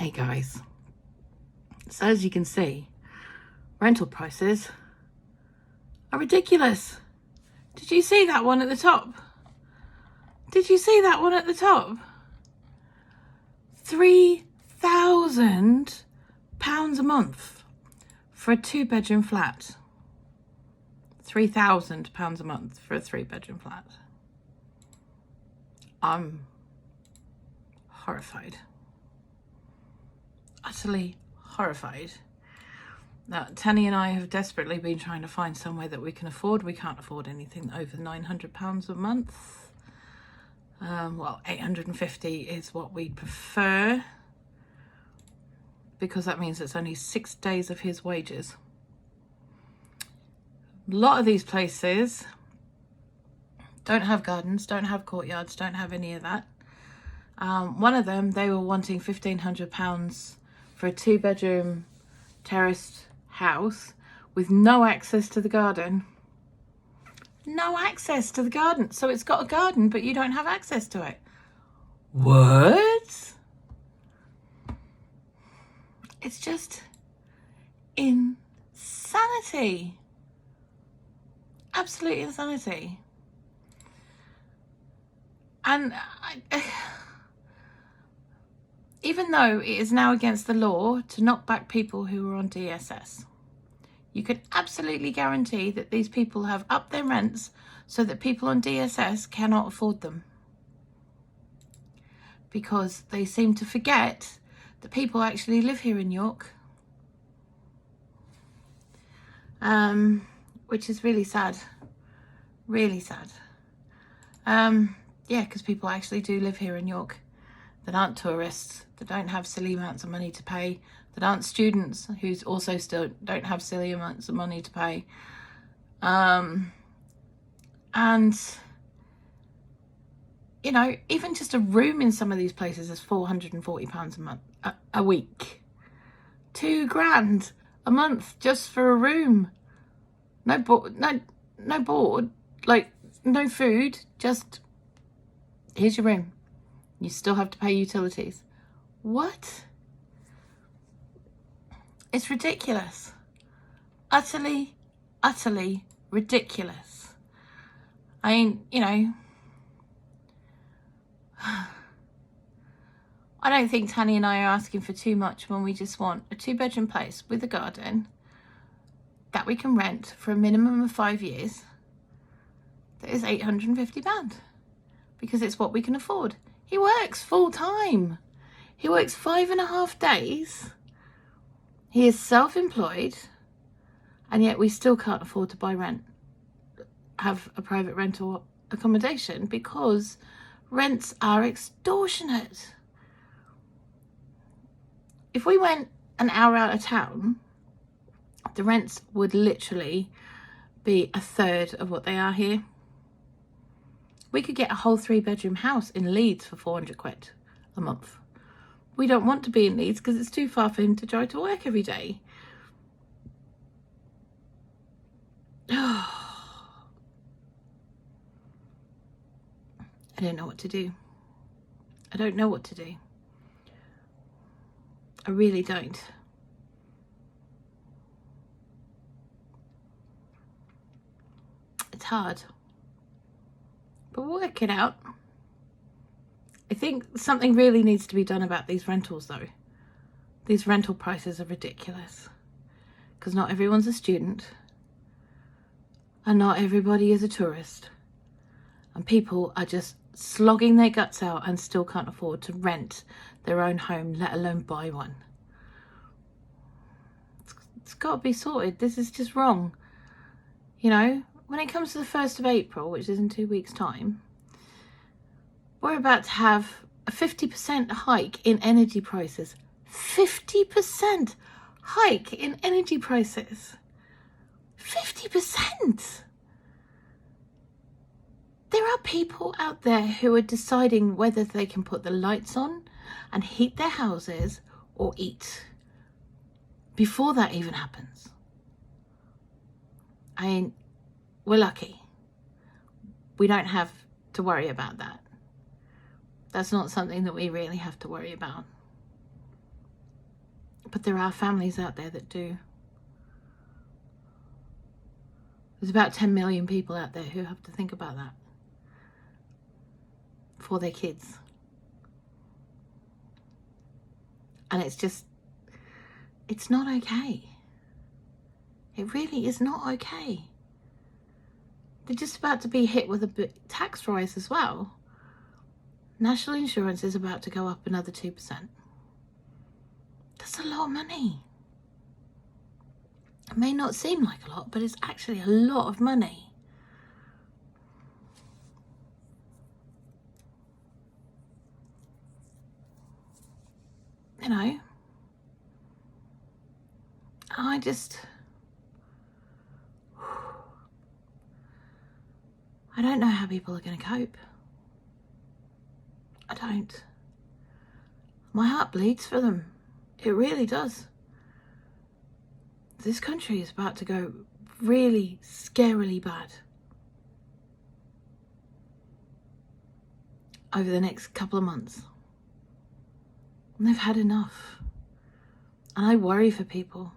Hey guys, so as you can see, rental prices are ridiculous. Did you see that one at the top? Did you see that one at the top? £3,000 a month for a 2-bedroom flat. £3,000 a month for a 3-bedroom flat. I'm horrified. Utterly horrified. Now, Tanny and I have desperately been trying to find somewhere that we can afford. We can't afford anything over £900 a month. Well, 850 is what we prefer, because that means it's only 6 days of his wages. A lot of these places don't have gardens, don't have courtyards, don't have any of that. One of them, they were wanting £1,500 for a 2-bedroom terraced house with no access to the garden. No access to the garden. So it's got a garden, but you don't have access to it. What? It's just insanity. Absolute insanity. And even though it is now against the law to knock back people who are on DSS, you can absolutely guarantee that these people have upped their rents so that people on DSS cannot afford them. Because they seem to forget that people actually live here in York. Which is really sad. Really sad. Yeah, because people actually do live here in York that aren't tourists, that don't have silly amounts of money to pay, that aren't students who also still don't have silly amounts of money to pay. And, you know, even just a room in some of these places is £440 a month, a week. £2,000 a month just for a room. No board, like no food, just here's your room. You still have to pay utilities. What? It's ridiculous. Utterly, utterly ridiculous. I mean, you know, I don't think Tanny and I are asking for too much when we just want a 2-bedroom place with a garden that we can rent for a minimum of 5 years. That is £850 because it's what we can afford. He works full time. He works 5.5 days. He is self-employed, and yet we still can't afford to have a private rental accommodation because rents are extortionate. If we went an hour out of town, the rents would literally be 1/3 of what they are here. We could get a whole 3-bedroom house in Leeds for £400 a month. We don't want to be in Leeds because it's too far for him to drive to work every day. I don't know what to do. I don't know what to do. I really don't. It's hard. But we'll work it out. I think something really needs to be done about these rentals though. These rental prices are ridiculous. Because not everyone's a student. And not everybody is a tourist. And people are just slogging their guts out and still can't afford to rent their own home, let alone buy one. It's got to be sorted. This is just wrong. You know, when it comes to the 1st of April, which is in 2 weeks' time, we're about to have a 50% hike in energy prices. 50% hike in energy prices. 50%. There are people out there who are deciding whether they can put the lights on and heat their houses or eat before that even happens. I mean, we're lucky. We don't have to worry about that. That's not something that we really have to worry about. But there are families out there that do. There's about 10 million people out there who have to think about that for their kids. And it's just, it's not okay. It really is not okay. They're just about to be hit with a big tax rise as well. National insurance is about to go up another 2%. That's a lot of money. It may not seem like a lot, but it's actually a lot of money. You know, I don't know how people are going to cope. I don't. My heart bleeds for them. It really does. This country is about to go really scarily bad over the next couple of months. And they've had enough. And I worry for people.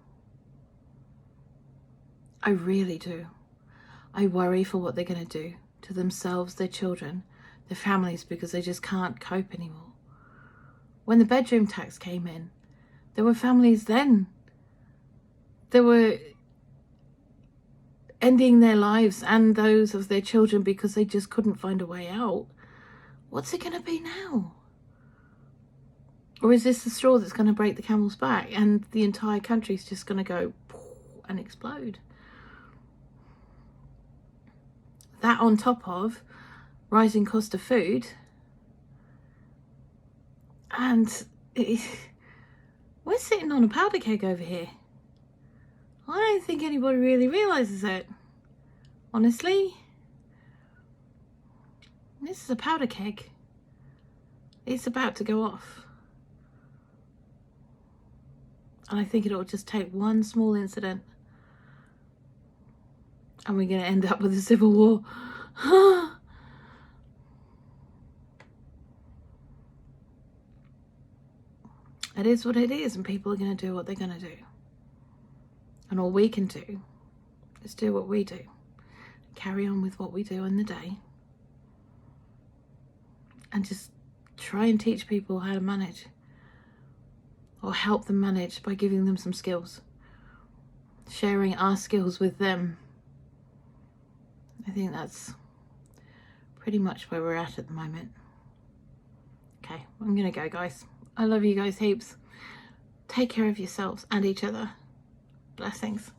I really do. I worry for what they're going to do to themselves, their children, their families, because they just can't cope anymore. When the bedroom tax came in, there were families then that were ending their lives and those of their children because they just couldn't find a way out. What's it going to be now? Or is this the straw that's going to break the camel's back and the entire country's just going to go and explode? That on top of rising cost of food. And we're sitting on a powder keg over here. I don't think anybody really realises it. Honestly. This is a powder keg. It's about to go off. And I think it'll just take one small incident and we're going to end up with a civil war. It is what it is, and people are going to do what they're going to do. And all we can do is do what we do. Carry on with what we do in the day. And just try and teach people how to manage. Or help them manage by giving them some skills. Sharing our skills with them. I think that's pretty much where we're at the moment. Okay, I'm going to go, guys. I love you guys heaps. Take care of yourselves and each other. Blessings.